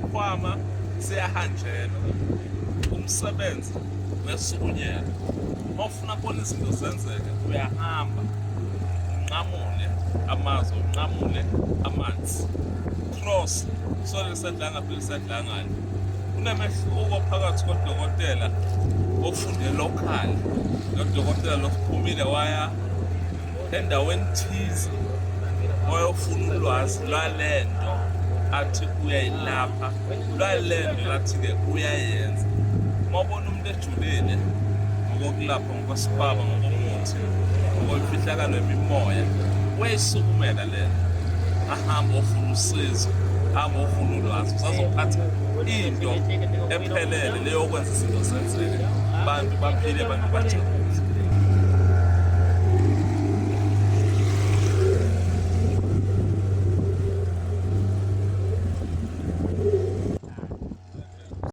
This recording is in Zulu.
isikhwama siyahanjelwa, umsebenzi uyasukunyelwa. Uma ufuna kubona izinto zenzeka uyahamba unqamule amazwi, unqamule amanzi, cross sole lisadlanga phela lisadlangana. Kunemehluko phakathi kodokotela ofunde local nodokotela lophumile waya endaweni thize wayofuna ulwazi lwalento athi uyayilapha, lwalento lathi-ke uyayenza. Uma ubona umuntu ejulile ngokokulapha, ngokwesibaba, ngokomuthi, ngokwemfihlakalo yemimoya, uyayisukumela lento, ahambe ofuna usizo, ahambe ofuna ulwazi, usazophatha into ephelele leyokwenza izinto zenzeke, abantu baphile, abantu bajabule.